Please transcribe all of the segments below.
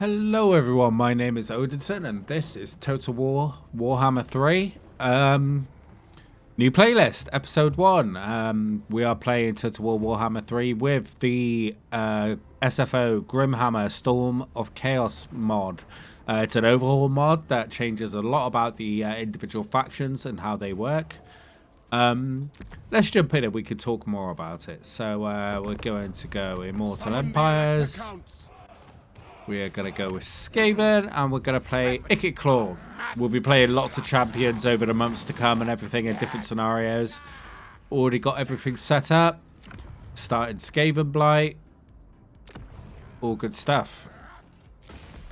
Hello everyone, my name is Odinson and this is Total War Warhammer 3. New playlist, episode 1. We are playing Total War Warhammer 3 with the SFO Grimhammer Storm of Chaos mod. It's an overhaul mod that changes a lot about the individual factions and how they work. Let's jump in and we can talk more about it. So we're going to go Immortal Empires. We are going to go with Skaven, and we're going to play Ikit Claw. We'll be playing lots of champions over the months to come and everything in different scenarios. Already got everything set up. Started Skaven Blight. All good stuff.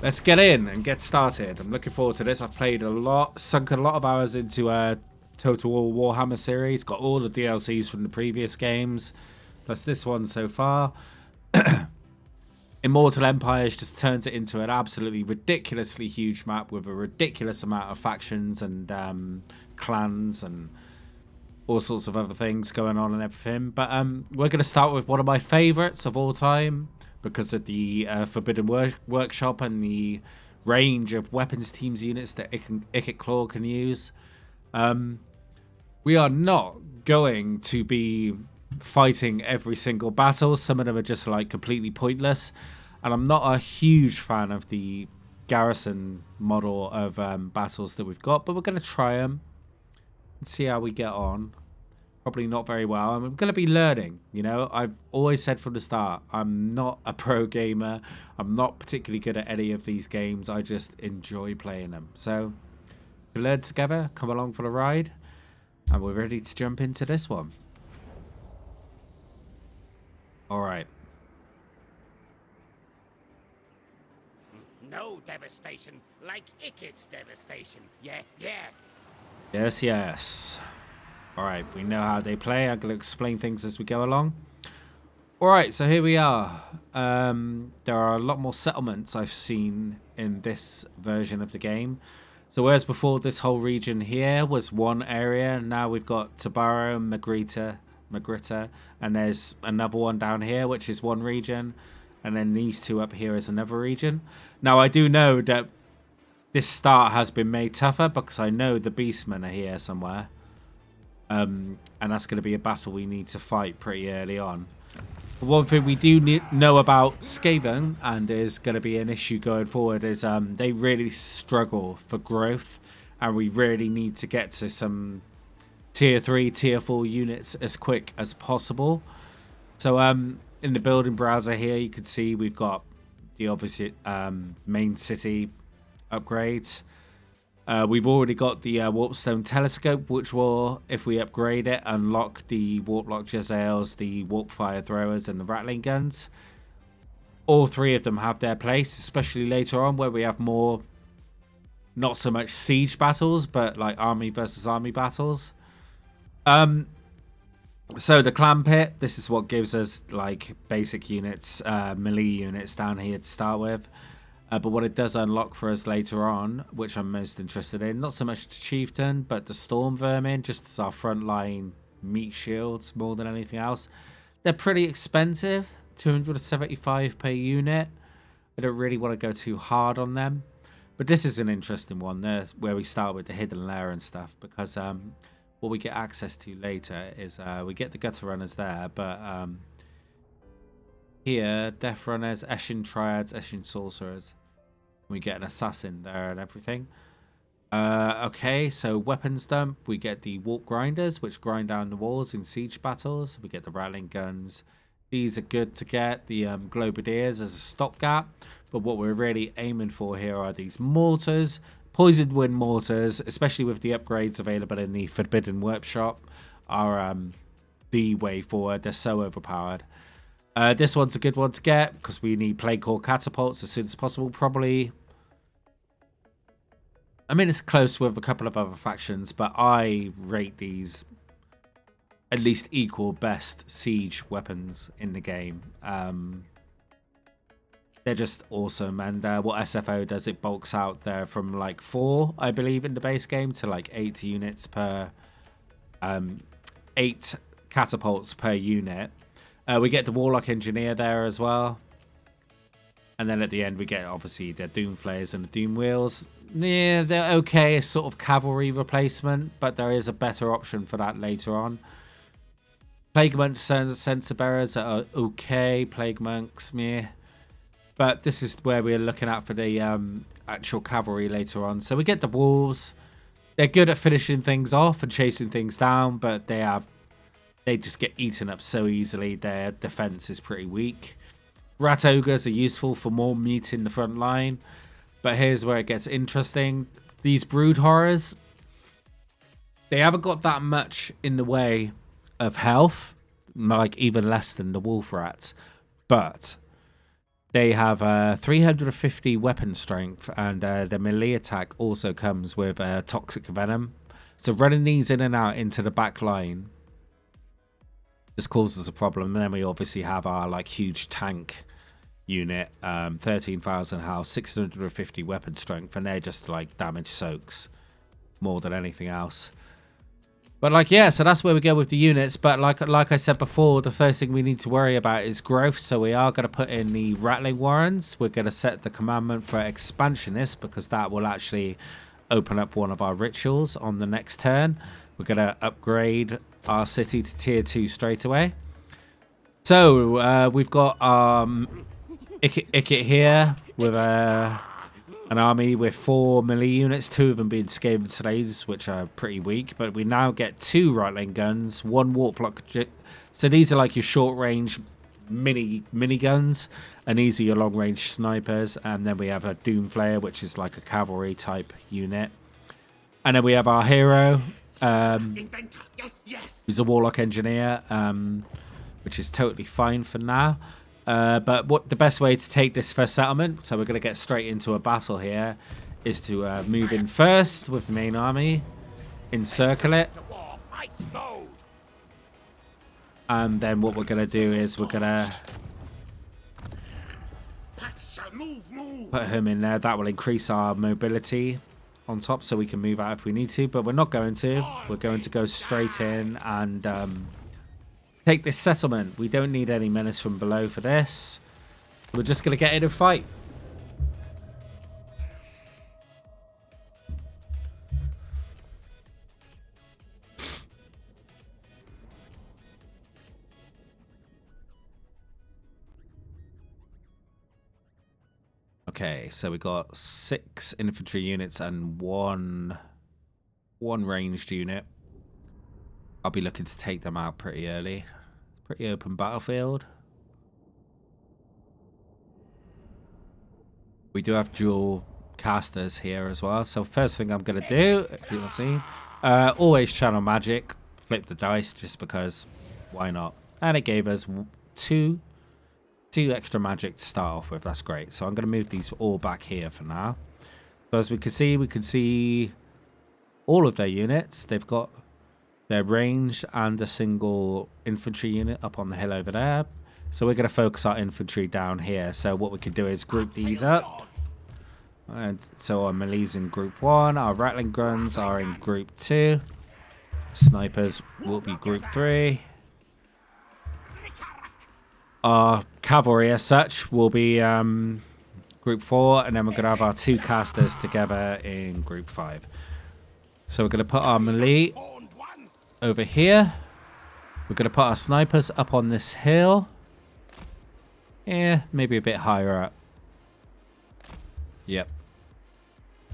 Let's get in and get started. I'm looking forward to this. I've played a lot, sunk a lot of hours into Total War Warhammer series. Got all the DLCs from the previous games, plus this one so far. Immortal Empires just turns it into an absolutely ridiculously huge map with a ridiculous amount of factions and clans and all sorts of other things going on and everything. But we're going to start with one of my favourites of all time because of the Forbidden Workshop and the range of weapons teams units that Ikit Claw can use. We are not going to be fighting every single battle. Some of them are just like completely pointless, and I'm not a huge fan of the garrison model of battles that we've got, but we're going to try them and see how we get on. Probably not very well. I'm going to be learning, you know. I've always said from the start, I'm not a pro gamer. I'm not particularly good at any of these games. I just enjoy playing them. So we learn together, come along for the ride, and we're ready to jump into this one. All right. No devastation like Ikit's devastation. Yes, yes. Yes, yes. All right, we know how they play. I'm going to explain things as we go along. All right, so here we are. There are a lot more settlements I've seen in this version of the game. So whereas before this whole region here was one area, now we've got Tabaro, Magritta, and there's another one down here which is one region, and then these two up here is another region. Now I do know that this start has been made tougher because I know the Beastmen are here somewhere, and that's going to be a battle we need to fight pretty early on. But one thing we do know about Skaven, and is going to be an issue going forward, is they really struggle for growth, and we really need to get to some tier 3, tier 4 units as quick as possible. So in the building browser here, you can see we've got the obvious main city upgrades. We've already got the Warpstone Telescope, which will, if we upgrade it, unlock the Warplock Jezzails, the Warp Fire Throwers, and the Rattling Guns. All three of them have their place, especially later on where we have more, not so much siege battles, but like army versus army battles. So the clan pit, this is what gives us like basic units, melee units down here to start with. But what it does unlock for us later on, which I'm most interested in, not so much the chieftain, but the storm vermin, just as our frontline meat shields more than anything else. They're pretty expensive, 275 per unit. I don't really want to go too hard on them, but this is an interesting one. There's where we start with the hidden lair and stuff, because what we get access to later is we get the gutter runners there, but here death runners, Eshin triads, Eshin sorcerers. We get an assassin there and everything. Okay, so weapons dump. We get the warp grinders, which grind down the walls in siege battles. We get the rattling guns. These are good to get. The globadiers as a stopgap. But what we're really aiming for here are these mortars. Poisoned wind mortars, especially with the upgrades available in the Forbidden Workshop, are the way forward. They're so overpowered. This one's a good one to get because we need plague core catapults as soon as possible. Probably, I mean, it's close with a couple of other factions, but I rate these at least equal best siege weapons in the game. They're just awesome, and what SFO does, it bulks out there from like 4, I believe, in the base game to like 8 units per 8 catapults per unit. We get the Warlock Engineer there as well. And then at the end we get obviously the Doom Flayers and the Doom Wheels. Yeah, they're okay, a sort of cavalry replacement, but there is a better option for that later on. Plague Monks, Sensor Bearers are okay. Plague Monks, meh. But this is where we're looking at for the actual cavalry later on. So we get the Wolves. They're good at finishing things off and chasing things down, but they just get eaten up so easily. Their defense is pretty weak. Rat Ogres are useful for more meat in the front line. But here's where it gets interesting. These Brood Horrors, they haven't got that much in the way of health, like even less than the Wolf Rats. But they have 350 weapon strength, and the melee attack also comes with toxic venom. So running these in and out into the back line just causes a problem. And then we obviously have our like huge tank unit, 13,000 health, 650 weapon strength, and they're just like damage soaks more than anything else. But like, yeah, so that's where we go with the units. But like I said before, the first thing we need to worry about is growth. So we are going to put in the Rattling Warrens. We're going to set the commandment for Expansionist, because that will actually open up one of our rituals on the next turn. We're going to upgrade our city to tier 2 straight away. So we've got Ikit here with an army with 4 melee units, 2 of them being Skaven Slaves, which are pretty weak. But we now get 2 Rattling guns, 1 Warplock. So these are like your short range mini guns, and these are your long range snipers. And then we have a Doom Flayer, which is like a cavalry type unit. And then we have our hero, who's a Warlock Engineer, which is totally fine for now. But what the best way to take this first settlement, so we're going to get straight into a battle here, is to move in first with the main army, encircle it, and then what we're going to do is we're going to put him in there. That will increase our mobility on top, so we can move out if we need to, but we're not going to. We're going to go straight in and take this settlement. We don't need any menace from below for this. We're just going to get in and fight. Okay, so we got 6 infantry units and one ranged unit. I'll be looking to take them out pretty early. Pretty open battlefield. We do have dual casters here as well. So first thing I'm going to do, if you'll see, always channel magic, flip the dice, just because why not? And it gave us two extra magic to start off with. That's great. So I'm going to move these all back here for now. So as we can see all of their units. They've got their range and a single infantry unit up on the hill over there. So we're going to focus our infantry down here. So what we can do is group these up. And so our melee's in group 1. Our Rattling guns are in group 2. Snipers will be group 3. Our cavalry as such will be group 4. And then we're going to have our 2 casters together in group 5. So we're going to put our melee over here. We're going to put our snipers up on this hill. Yeah, maybe a bit higher up. Yep.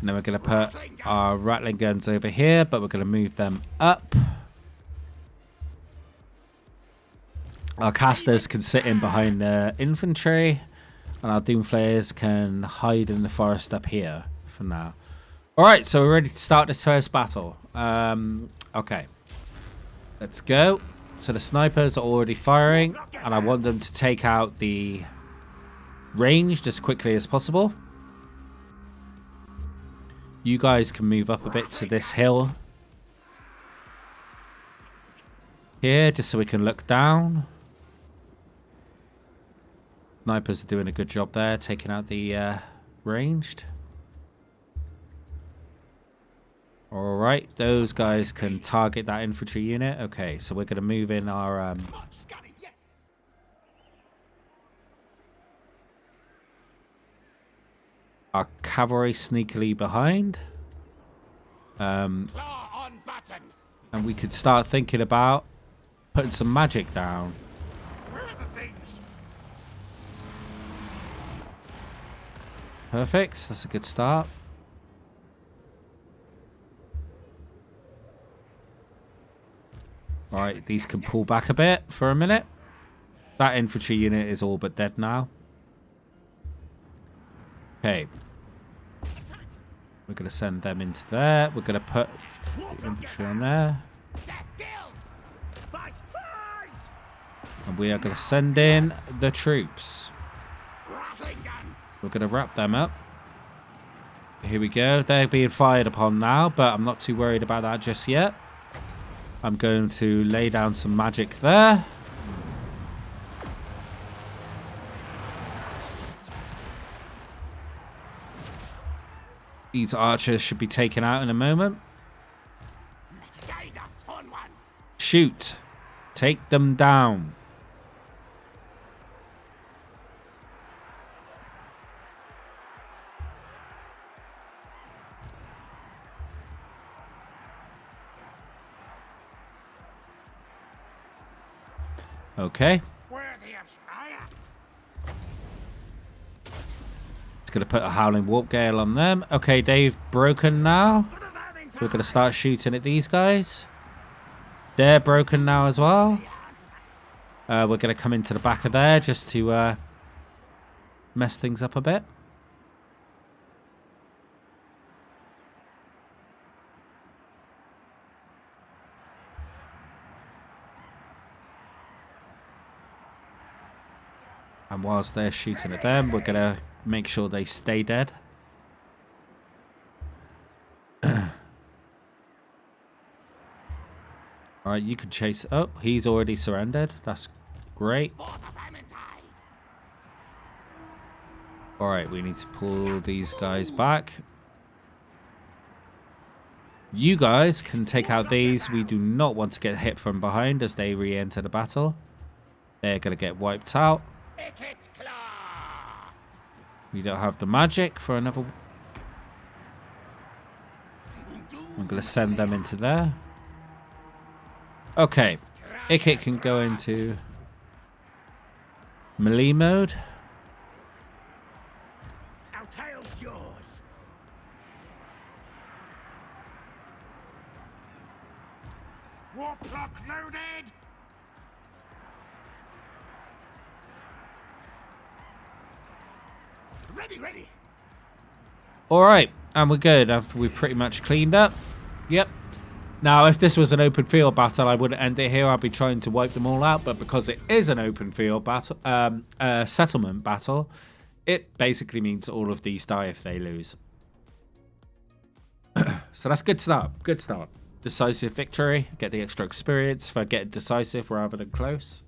And then we're going to put our Rattling guns over here, but we're going to move them up. Our casters can sit in behind the infantry, and our Doom Flayers can hide in the forest up here for now. Alright, so we're ready to start this first battle. Okay. Let's go. So the snipers are already firing, and I want them to take out the range as quickly as possible. You guys can move up a bit to this hill here, just so we can look down. Snipers are doing a good job there, taking out the ranged. Alright, those guys can target that infantry unit. Okay, so we're going to move in our... our cavalry sneakily behind. Claw on button. And we could start thinking about putting some magic down. Where are the things? Perfect. That's a good start. Right, these can pull back a bit for a minute. That infantry unit is all but dead now. Okay. We're going to send them into there. We're going to put the infantry on there. And we are going to send in the troops. We're going to wrap them up. Here we go. They're being fired upon now, but I'm not too worried about that just yet. I'm going to lay down some magic there. These archers should be taken out in a moment. Shoot. Take them down. Okay. It's going to put a Howling Warp Gale on them. Okay, they've broken now. We're going to start shooting at these guys. They're broken now as well. We're going to come into the back of there just to mess things up a bit. And whilst they're shooting at them, we're going to make sure they stay dead. Alright, you can chase... Oh, he's already surrendered. That's great. Alright, we need to pull these guys back. You guys can take out these. We do not want to get hit from behind as they re-enter the battle. They're going to get wiped out. We don't have the magic for another... I'm going to send them into there. Okay. Ikit can go into melee mode. Our tail's yours. Warp clock loaded. Ready. Alright, and we're good. We pretty much cleaned up. Yep. Now, if this was an open field battle, I wouldn't end it here. I'd be trying to wipe them all out. But because it is an open field battle, settlement battle, it basically means all of these die if they lose. So that's good start. Good start. Decisive victory. Get the extra experience for getting decisive rather than close.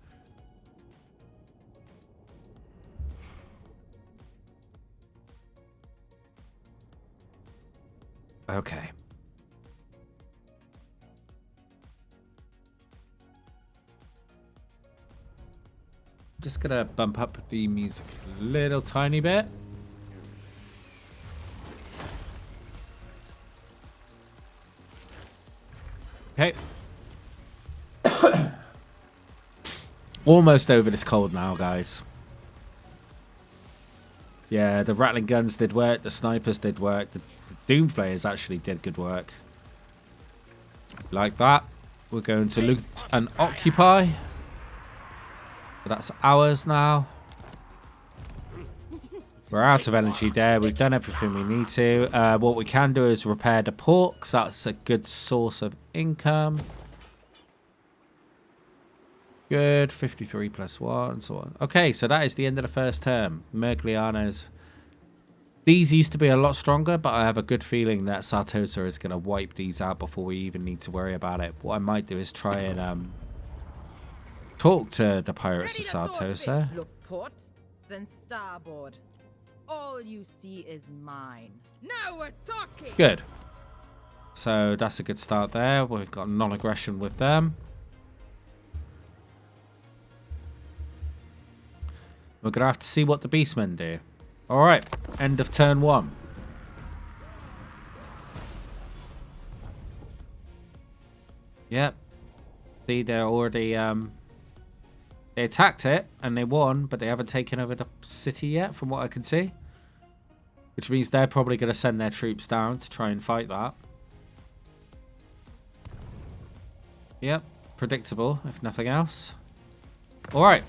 Okay. Just gonna bump up the music a little tiny bit. Okay. Almost over this cold now, guys. Yeah, the rattling guns did work. The snipers did work. The Doom players actually did good work. Like that. We're going to loot and occupy. That's ours now. We're out of energy there. We've done everything we need to. What we can do is repair the port, because that's a good source of income. Good. 53 plus 1 and so on. Okay, so that is the end of the first term. Mergliana's. These used to be a lot stronger, but I have a good feeling that Sartosa is going to wipe these out before we even need to worry about it. What I might do is try and talk to the pirates of Sartosa. Look port, then starboard. All you see is mine. Now we're talking. Good. So that's a good start there. We've got non-aggression with them. We're going to have to see what the beastmen do. Alright, end of turn 1. Yep. See, they're already, they attacked it, and they won, but they haven't taken over the city yet, from what I can see. Which means they're probably going to send their troops down to try and fight that. Yep, predictable, if nothing else. Alright.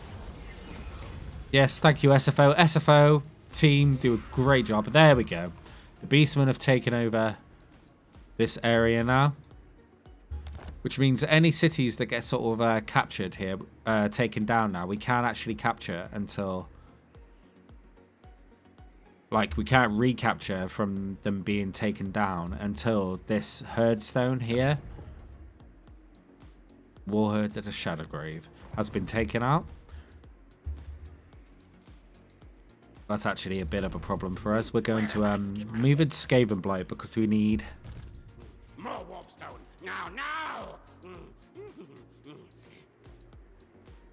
Yes, thank you, SFO. SFO team do a great job. But there we go. The Beastmen have taken over this area now. Which means any cities that get sort of captured here, taken down now, we can't actually capture until... Like, we can't recapture from them being taken down until this Herdstone here, Warherd at the Shadowgrave, has been taken out. That's actually a bit of a problem for us. We're going to move into Skaven Blight because we need... More warpstone. Now!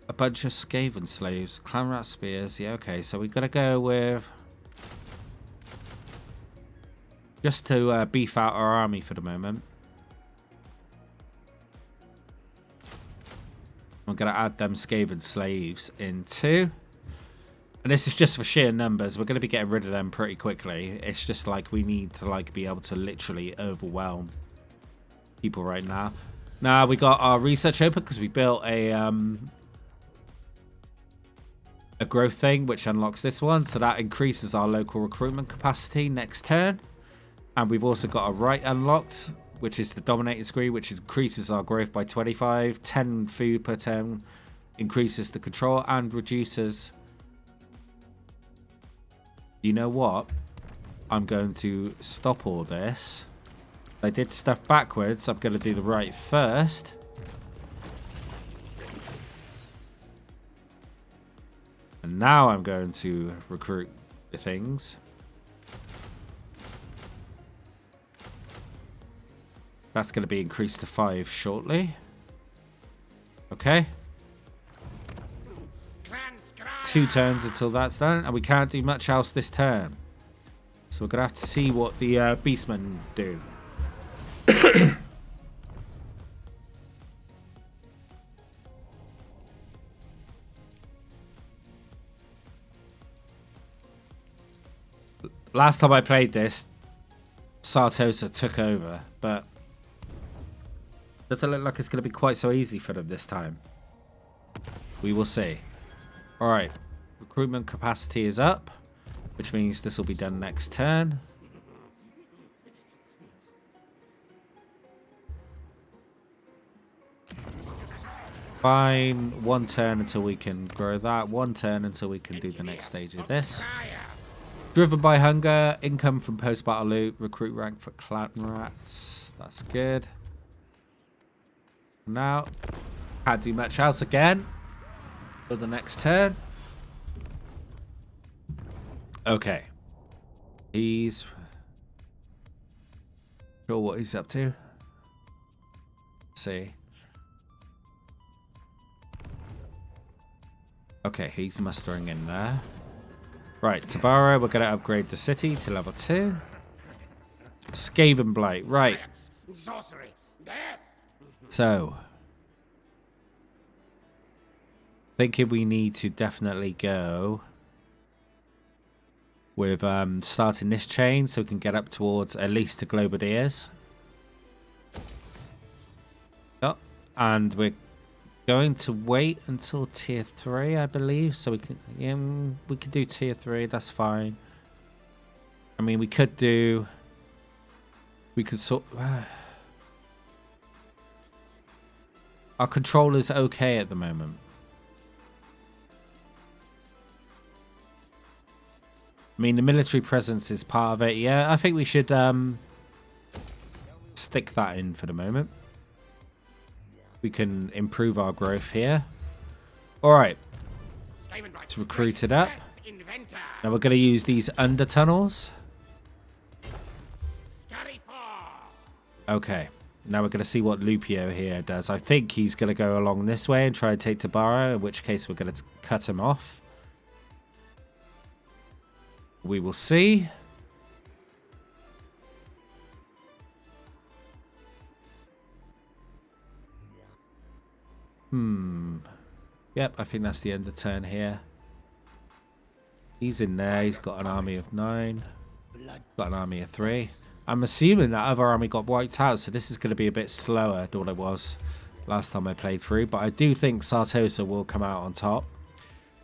A bunch of Skaven slaves. Clan Rat Spears. Yeah, okay. So we've got to go with... Just to beef out our army for the moment. I'm going to add them Skaven slaves in too. And this is just for sheer numbers. We're going to be getting rid of them pretty quickly. It's just like we need to like be able to literally overwhelm people right now. Now we got our research open because we built a growth thing which unlocks this one. So that increases our local recruitment capacity next turn. And we've also got a right unlocked, which is the dominated screen, which increases our growth by 25. 10 food per turn, increases the control and reduces... You know what? I'm going to stop all this. I did stuff backwards. I'm going to do the right first. And now I'm going to recruit the things. That's going to be increased to 5 shortly. Okay. 2 turns until that's done, and we can't do much else this turn. So we're going to have to see what the Beastmen do. Last time I played this, Sartosa took over, but doesn't look like it's going to be quite so easy for them this time. We will see. Alright, recruitment capacity is up, which means this will be done next turn. Fine, 1 turn until we can grow that, 1 turn until we can do the next stage of this. Driven by hunger, income from post-battle loot, recruit rank for clan rats. That's good. Now, can't do much else again for the next turn. Okay. He's sure what he's up to. Let's see. Okay, he's mustering in there. Right, Tabara, we're going to upgrade the city to level 2. Skaven Blight, right. Sorcery, death. So, thinking we need to definitely go with starting this chain so we can get up towards at least the Globadiers. Yep, and we're going to wait until tier 3, I believe, so we can do tier 3. That's fine. I mean, we could sort. Our controller's okay at the moment. I mean, the military presence is part of it. Yeah, I think we should stick that in for the moment. We can improve our growth here. Alright. Let's recruit it up. Now we're going to use these under tunnels. Okay. Now we're going to see what Lupio here does. I think he's going to go along this way and try and take Tabara, in which case we're going to cut him off. We will see. Yep, I think that's the end of turn here. He's in there. He's got an army of 9. Got an army of 3. I'm assuming that other army got wiped out, so this is going to be a bit slower than what it was last time I played through. But I do think Sartosa will come out on top.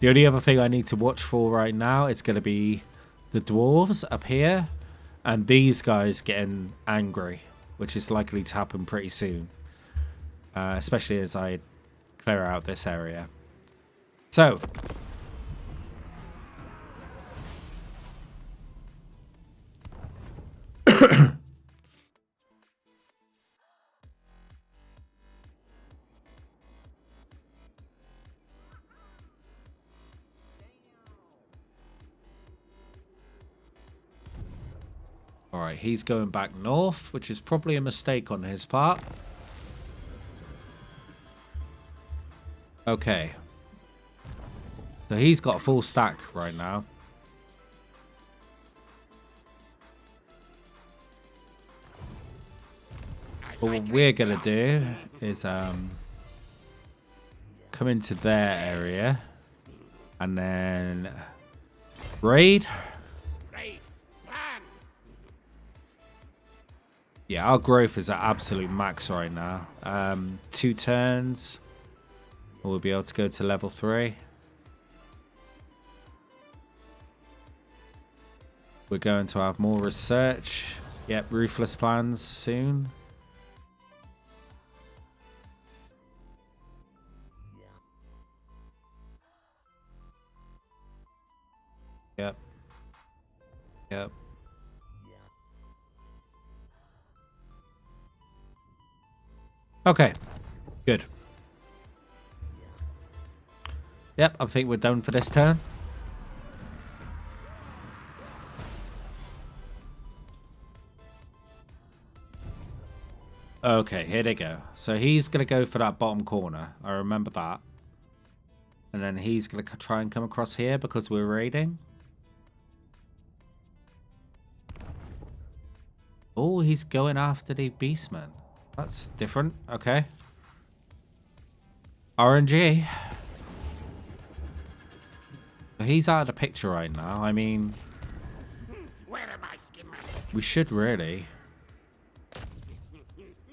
The only other thing I need to watch for right now is going to be the dwarves up here and these guys getting angry, which is likely to happen pretty soon, especially as I clear out this area. So alright, he's going back north, which is probably a mistake on his part. Okay. So he's got a full stack right now. But what we're going to do is come into their area and then raid. Yeah, our growth is at absolute max right now. 2 turns. We'll be able to go to level 3. We're going to have more research. Yep, ruthless plans soon. Yep. Yep. Okay. Good. Yep, I think we're done for this turn. Okay, here they go. So he's going to go for that bottom corner. I remember that. And then he's going to try and come across here because we're raiding. Oh, he's going after the beastmen. That's different. Okay. RNG. He's out of the picture right now. I mean, Where are my schematics? we should really.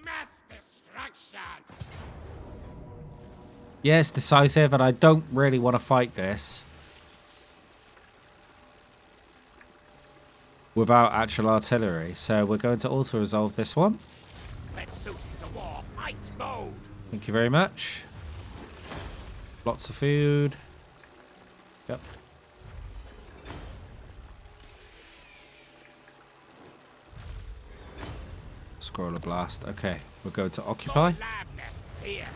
Mass destruction. Yes, decisive, and I don't really want to fight this without actual artillery. So we're going to auto-resolve this one. Set suit into war fight mode. Thank you very much. Lots of food. Yep. Scroller blast. Okay, we're going to occupy. Lab nests here.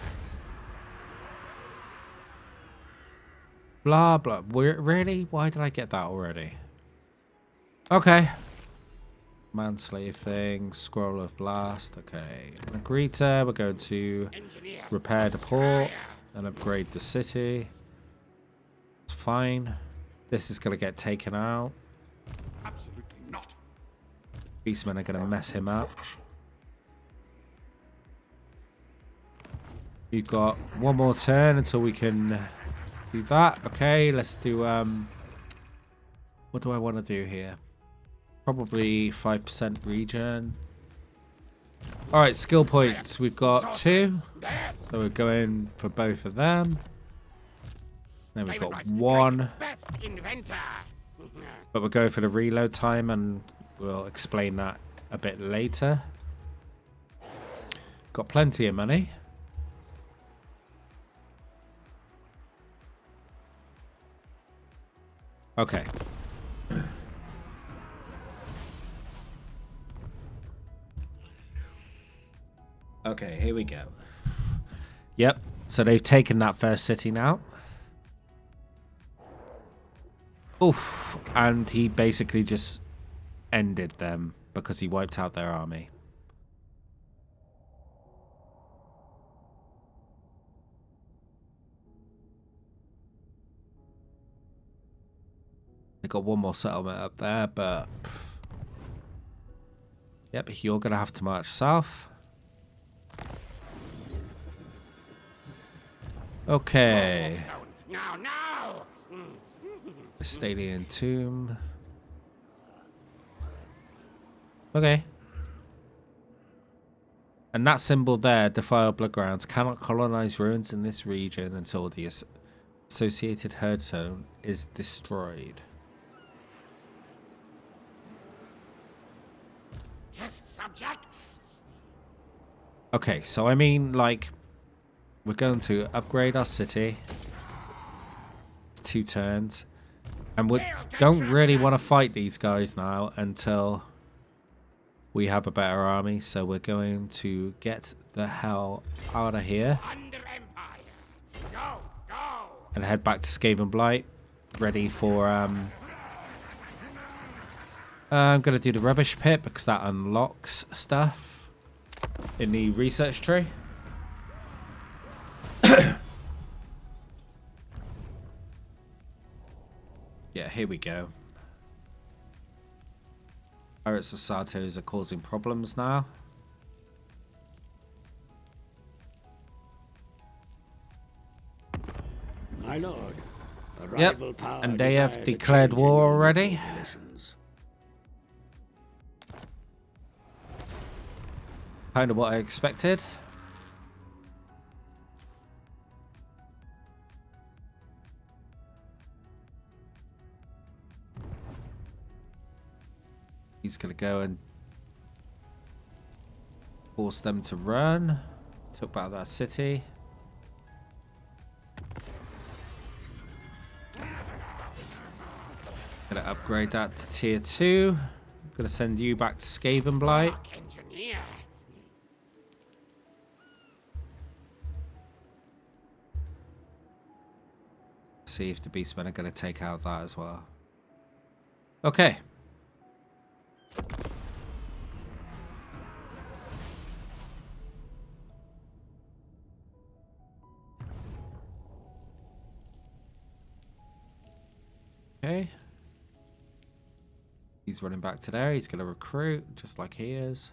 Blah blah. Really? Why did I get that already? Okay. Manslave thing. Scroll of blast. Okay. Negrita. We're going to Engineer. repair the port and upgrade the city. It's fine. This is going to get taken out. Absolutely not. Beastmen are going to mess him up. You've got one more turn until we can do that. Okay, let's do what do I want to do here? Probably 5% regen. Alright, skill points. We've got 2. So we're going for both of them. Then we've got 1. Best inventor. But we're going for the reload time and we'll explain that a bit later. Got plenty of money. Okay. Okay, here we go. Yep, so they've taken that first city now. Oof, and he basically just ended them because he wiped out their army. They got one more settlement up there, but yep, you're gonna have to march south. Okay. Now, now. Stadium tomb. Okay. And that symbol there, defiled bloodgrounds, cannot colonize ruins in this region until the associated herd zone is destroyed. Test subjects. Okay, so I mean, like, we're going to upgrade our city. 2 turns. And we don't really want to fight these guys now until we have a better army. So we're going to get the hell out of here. Under Empire. Go, go. And head back to Skaven Blight. Ready for, I'm going to do the rubbish pit because that unlocks stuff in the research tree. Yeah, here we go. Pirates of Sartos are causing problems now. My lord, a Yep, rival power and they have desires a declared change in war your already. neutral relations. Kind of what I expected. He's going to go and force them to run. Talk about that city. Going to upgrade that to tier 2. Going to send you back to Skaven Blight. Rock engineer. See if the Beastmen are going to take out that as well. Okay. Okay. He's running back to there. He's going to recruit just like he is.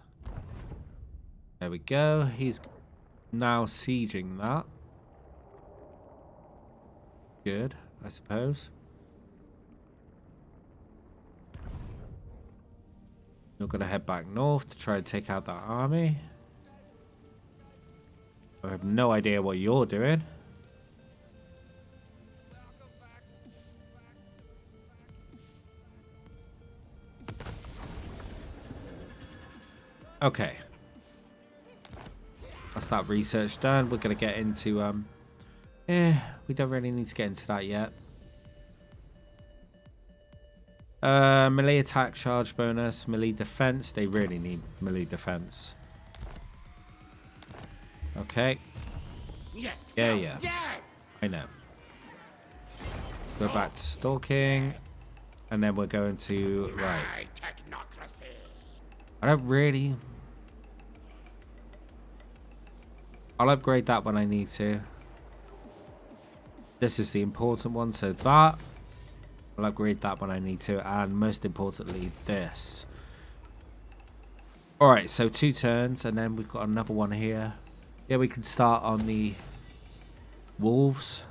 There we go. He's now sieging that. Good, I suppose. You're going to head back north to try and take out that army. I have no idea what you're doing. Okay. That's that research done. We're going to get into, we don't really need to get into that yet. Melee attack, charge bonus, melee defense. They really need melee defense. Okay. Yes. Yeah, no, yeah. Yes. I know. Go back to stalking. And then we're going to, right. My technocracy. I don't really... I'll upgrade that when I need to. This is the important one, so that. I'll upgrade that when I need to. And most importantly, this. Alright, so 2 turns, and then we've got another one here. Yeah, we can start on the wolves.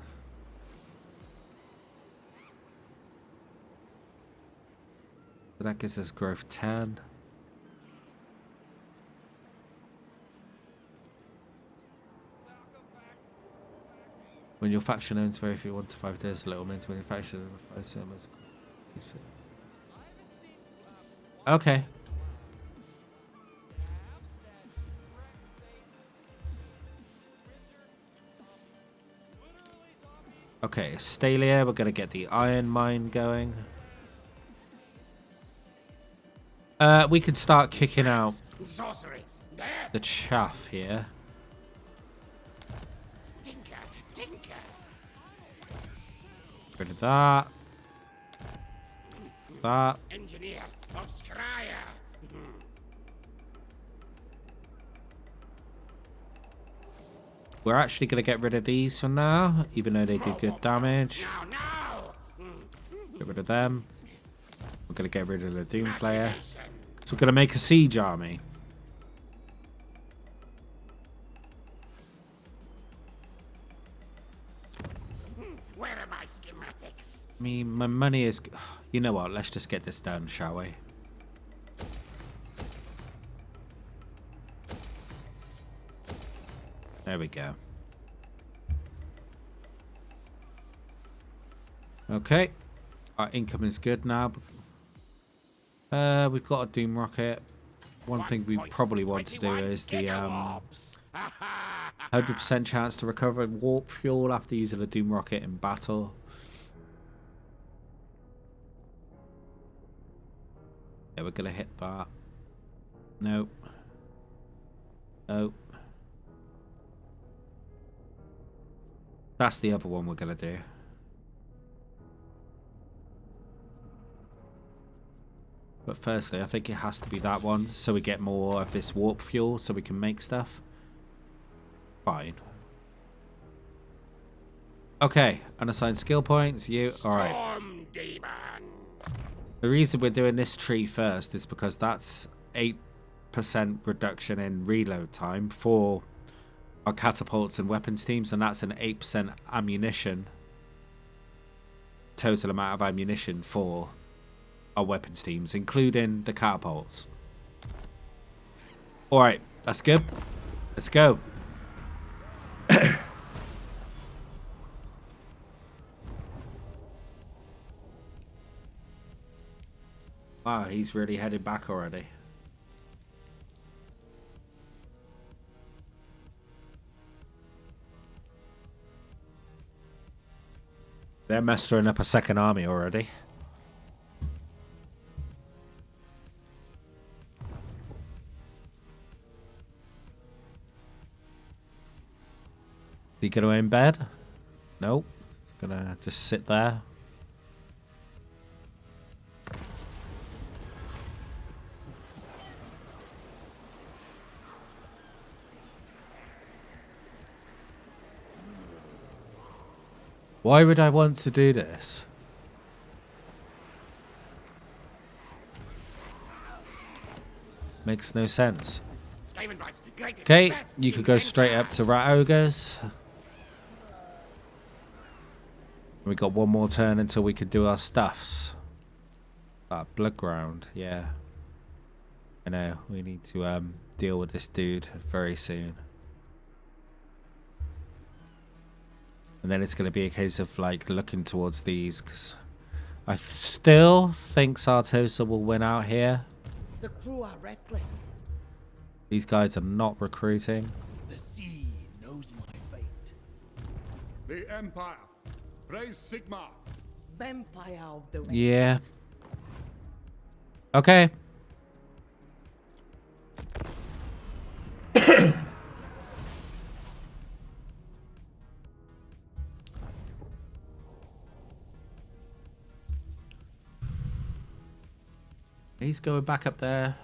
So that gives us growth 10. When your faction owns very few 1 to 5 days, little means when your faction owns 5 summers. Okay. Okay, Stalia, we're gonna get the iron mine going. We can start kicking out Sorcery. the chaff here. Tinker. Tinker. Rid of that. That. Engineer of Scryer. We're actually going to get rid of these for now, even though they do good damage. Now, now. Get rid of them. We're going to get rid of the Doom Player. Machination. So we're going to make a siege army. Where are my schematics? I mean, my money is... You know what? Let's just get this done, shall we? There we go. Okay. Our income is good now. We've got a Doom Rocket. One thing we probably want to do is the 100% chance to recover warp fuel after using a Doom Rocket in battle. Yeah, we're gonna hit that. Nope. Nope. That's the other one we're gonna do. But firstly, I think it has to be that one, so we get more of this warp fuel, so we can make stuff. Fine. Okay, unassigned skill points. You, alright. Storm demon. The reason we're doing this tree first is because that's 8% reduction in reload time for our catapults and weapons teams, and that's an 8% ammunition, total amount of ammunition for our weapons teams, including the catapults. Alright, that's good. Let's go. Wow, he's really headed back already. They're mustering up a second army already. Is he going to embed? Nope. He's gonna just sit there. Why would I want to do this? Makes no sense. Okay, you could go straight up to Rat Ogres. We got one more turn until we could do our stuffs. Blood ground, yeah. I know, we need to deal with this dude very soon. And then it's going to be a case of like looking towards these, because I still think Sartosa will win out here. The crew are restless. These guys are not recruiting. The sea knows my fate. The Empire. Praise Sigma. Vampire of the ranks. Yeah. Okay. He's going back up there.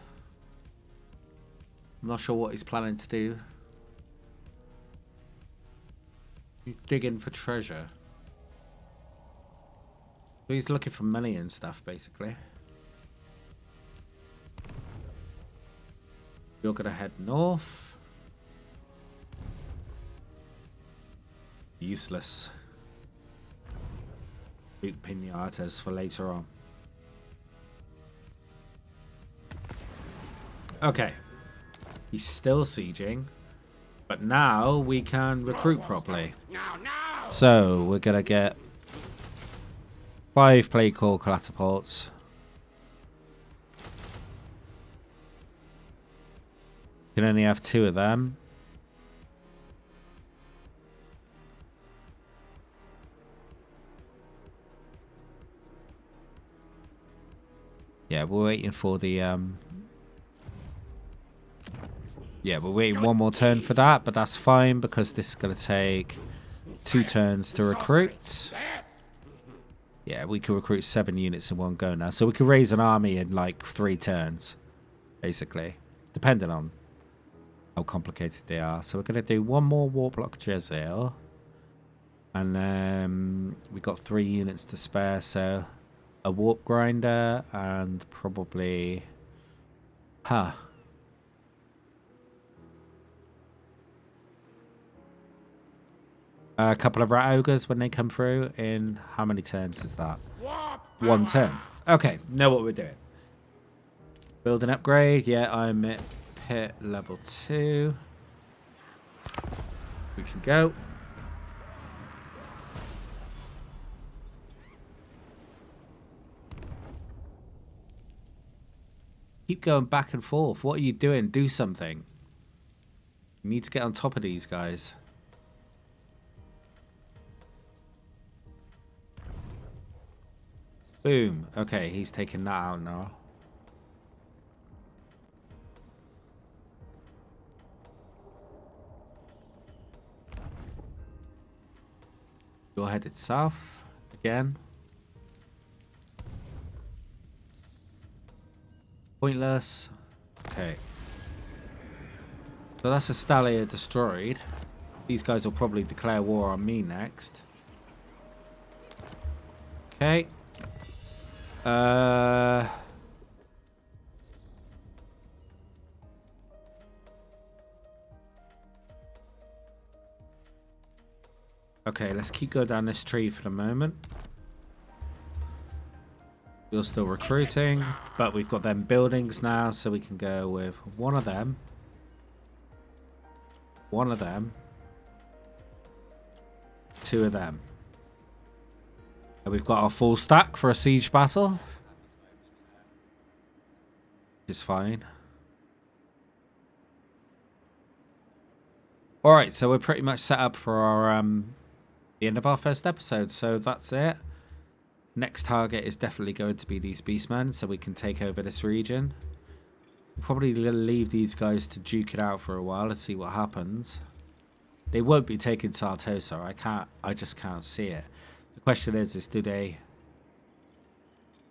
I'm not sure what he's planning to do. He's digging for treasure. He's looking for money and stuff, basically. You're gonna head north. Useless. Big pinatas for later on. Okay. He's still sieging. But now we can recruit properly. So we're gonna get 5 play core catapults. You can only have 2 of them. Yeah, we're waiting for the yeah, we're waiting one more turn for that, but that's fine because this is going to take 2 turns to recruit. Yeah, we can recruit 7 units in one go now. So we can raise an army in like 3 turns, basically, depending on how complicated they are. So we're going to do one more Warplock Jezeel. And we got 3 units to spare, so a warp grinder, and probably... Huh. A couple of rat ogres when they come through in... How many turns is that? One turn. Okay, know what we're doing. Build an upgrade. Yeah, I'm at pit level 2. We can go. Keep going back and forth. What are you doing? Do something. You need to get on top of these guys. Boom. Okay, he's taking that out now. You're headed south again. Pointless. Okay. So that's a Stalia destroyed. These guys will probably declare war on me next. Okay. Okay, let's keep going down this tree for the moment. We're still recruiting, but we've got them buildings now, so we can go with one of them, two of them. And we've got our full stack for a siege battle. It's fine. Alright, so we're pretty much set up for our the end of our first episode, so that's it. Next target is definitely going to be these beastmen, so we can take over this region. Probably leave these guys to duke it out for a while and see what happens. They won't be taking Sartosa. I just can't see it. The question is do they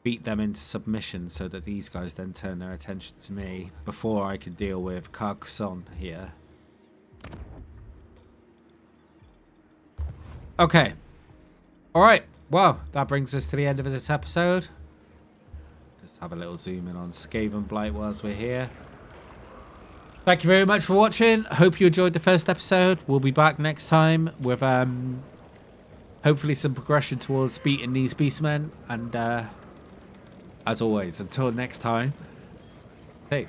beat them into submission so that these guys then turn their attention to me before I can deal with Carcassonne here? Okay. Alright. Well, that brings us to the end of this episode. Just have a little zoom in on Skaven Blight whilst we're here. Thank you very much for watching. Hope you enjoyed the first episode. We'll be back next time with hopefully some progression towards beating these beastmen. And as always, until next time, safe.